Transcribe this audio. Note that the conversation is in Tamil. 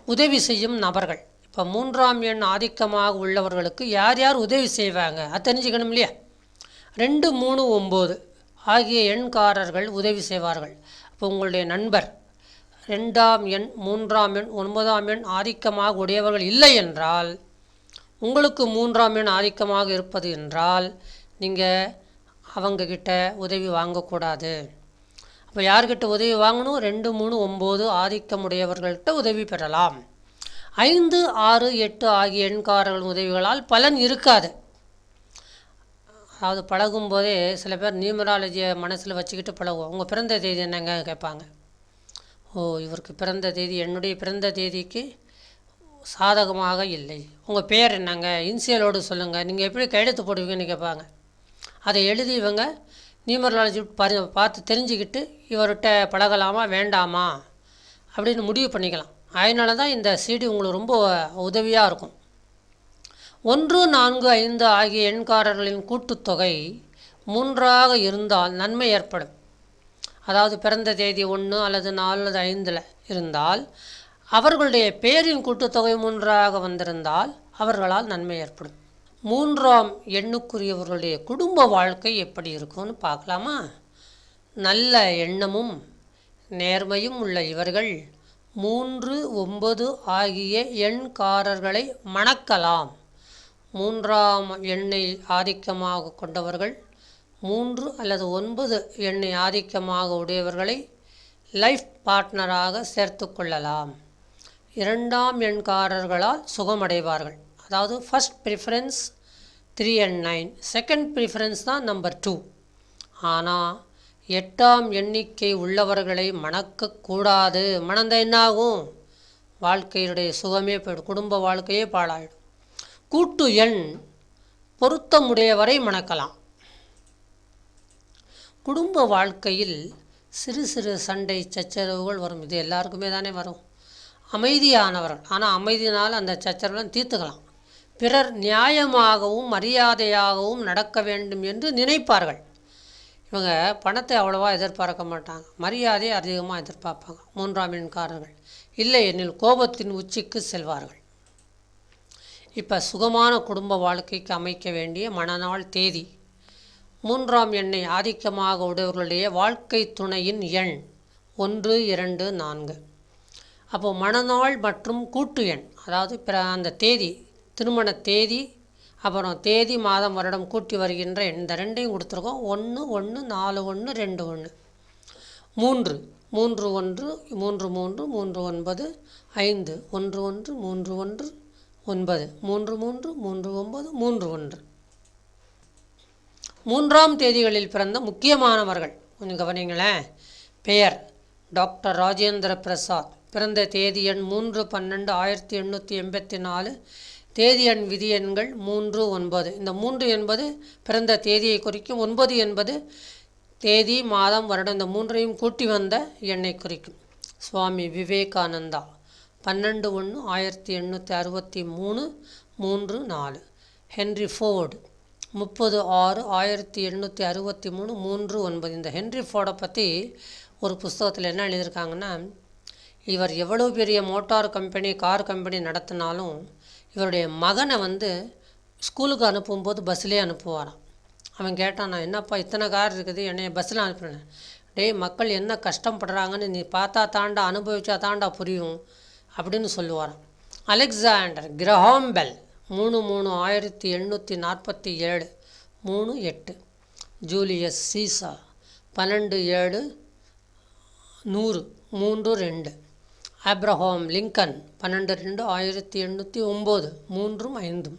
உதவி செய்யும் நபர்கள். இப்போ 3ஆம் எண் ஆதிக்கமாக உள்ளவர்களுக்கு யார் யார் உதவி செய்வாங்க அது தெரிஞ்சுக்கணும் இல்லையா? 2, 3, 9 ஆகிய எண்காரர்கள் உதவி செய்வார்கள். அப்போ உங்களுடைய நண்பர் 2ஆம் எண், 3ஆம் எண், 9ஆம் எண் ஆதிக்கமாக உடையவர்கள் இல்லை என்றால், உங்களுக்கு 3ஆம் எண் ஆதிக்கமாக இருப்பது என்றால் நீங்கள் அவங்கக்கிட்ட உதவி வாங்கக்கூடாது. அப்போ யார்கிட்ட உதவி வாங்கணும்? 2, 3, 9 ஆதிக்கமுடையவர்கள்ட்ட உதவி பெறலாம். 5, 6, 8 ஆகிய எண்காரர்கள் உதவிகளால் பலன் இருக்காது. அதாவது பழகும்போதே சில பேர் நியூமராலஜியை மனசில் வச்சுக்கிட்டு பழகுவோம். உங்கள் பிறந்த தேதி என்னங்க கேட்பாங்க. இவருக்கு பிறந்த தேதி என்னுடைய பிறந்த தேதிக்கு சாதகமாக இல்லை. உங்கள் பேர் என்னங்க, இன்சியலோடு சொல்லுங்கள், நீங்கள் எப்படி கையெழுத்து போடுவீங்கன்னு கேட்பாங்க. அதை எழுதி இவங்க நியூமராலஜி பார்த்து தெரிஞ்சுக்கிட்டு இவர்கிட்ட பழகலாமா வேண்டாமா அப்படின்னு முடிவு பண்ணிக்கலாம். அதனால தான் இந்த சிடி உங்களுக்கு ரொம்ப உதவியாக இருக்கும். 1, 4, 5 ஆகிய எண்காரர்களின் கூட்டுத்தொகை 3ஆக இருந்தால் நன்மை ஏற்படும். அதாவது பிறந்த தேதி 1 அல்லது 4 அல்லது 5 இருந்தால் அவர்களுடைய பேரின் கூட்டுத்தொகை 3ஆக வந்திருந்தால் அவர்களால் நன்மை ஏற்படும். 3ஆம் எண்ணுக்குரியவர்களுடைய குடும்ப வாழ்க்கை எப்படி இருக்கும்னு பார்க்கலாமா? நல்ல எண்ணமும் நேர்மையும் உள்ள இவர்கள் 3, 9 ஆகிய எண்காரர்களை மணக்கலாம். 3ஆம் எண்ணை ஆதிக்கமாக கொண்டவர்கள் 3 அல்லது 9 எண்ணை ஆதிக்கமாக உடையவர்களை லைஃப் பார்ட்னராக சேர்த்து கொள்ளலாம். 2ஆம் எண்காரர்களால் சுகமடைவார்கள். அதாவது first preference 3 and 9, second preference தான் நம்பர் 2. ஆனால் 8ஆம் எண்ணிக்கை உள்ளவர்களை மணக்கக்கூடாது. மணந்த என்னாகும்? வாழ்க்கையுடைய சுகமே போய்டும், குடும்ப வாழ்க்கையே பாழாயிடும். கூட்டு எண் பொருத்தமுடையவரை மணக்கலாம். குடும்ப வாழ்க்கையில் சிறு சிறு சண்டை சச்சரவுகள் வரும். இது எல்லாருக்குமே தானே வரும். அமைதியானவர்கள், ஆனால் அமைதியினால் அந்த சச்சரவுலாம் தீர்த்துக்கலாம். பிறர் நியாயமாகவும் மரியாதையாகவும் நடக்க வேண்டும் என்று நினைப்பார்கள். இவங்க பணத்தை அவ்வளவா எதிர்பார்க்க மாட்டாங்க, மரியாதையை அதிகமாக எதிர்பார்ப்பாங்க. 3ஆம் எண்காரர்கள் இல்லை எனில் கோபத்தின் உச்சிக்கு செல்வார்கள். இப்போ சுகமான குடும்ப வாழ்க்கைக்கு அமைக்க வேண்டிய மணநாள் தேதி. 3ஆம் எண்ணை ஆதிக்கமாக உடையவர்களுடைய வாழ்க்கை துணையின் எண் 1, 2, 4. அப்போது மணநாள் மற்றும் கூட்டு எண், அதாவது அந்த தேதி, திருமண தேதி, அப்புறம் தேதி, மாதம், வருடம் கூட்டி வருகின்ற எண், இந்த ரெண்டையும் கொடுத்துருக்கோம். 1, 1, 4, 1, 2, 1. 3, 3, 1, 3, 3, 3, 9, 5, 1, 1, 3, 1, 9, 3, 3, 3, 9, 3, 1. 3ஆம் தேதிகளில் பிறந்த முக்கியமானவர்கள் கொஞ்சம் கவனிங்களேன். பெயர் டாக்டர் ராஜேந்திர பிரசாத். பிறந்த தேதி எண் 3, 12, 1884. தேதி எண் விதி எண்கள் 3, 9. இந்த 3 என்பது பிறந்த தேதியை குறிக்கும். 9 என்பது தேதி, மாதம், வருடம், இந்த 3ஐயும் கூட்டி வந்த எண்ணை குறிக்கும். சுவாமி விவேகானந்தா 12, 1, 1863, 3, 4. Henry Ford 30, 6, 1863, 3, 9. இந்த ஹென்ரி ஃபோர்டை பற்றி ஒரு புஸ்தகத்தில் என்ன எழுதியிருக்காங்கன்னா, இவர் எவ்வளோ பெரிய மோட்டார் கம்பெனி, கார் கம்பெனி நடத்தினாலும் இவருடைய மகனை ஸ்கூலுக்கு அனுப்பும்போது பஸ்ஸிலே அனுப்புவாராம். அவன் கேட்டான், நான் என்னப்பா இத்தனை கார் இருக்குது, என்னை பஸ்ஸில் அனுப்புறேன். டேய், மக்கள் என்ன கஷ்டப்படுறாங்கன்னு நீ பார்த்தா தாண்டா, அனுபவிச்சா தாண்டா புரியும் அப்படின்னு சொல்லுவாராம். Alexander Graham Bell 3, 3, 1847, 3, 8. Julius Caesar 12, 7, 100, 3, 2. Abraham Lincoln 12, 2, 1809, 3, 5.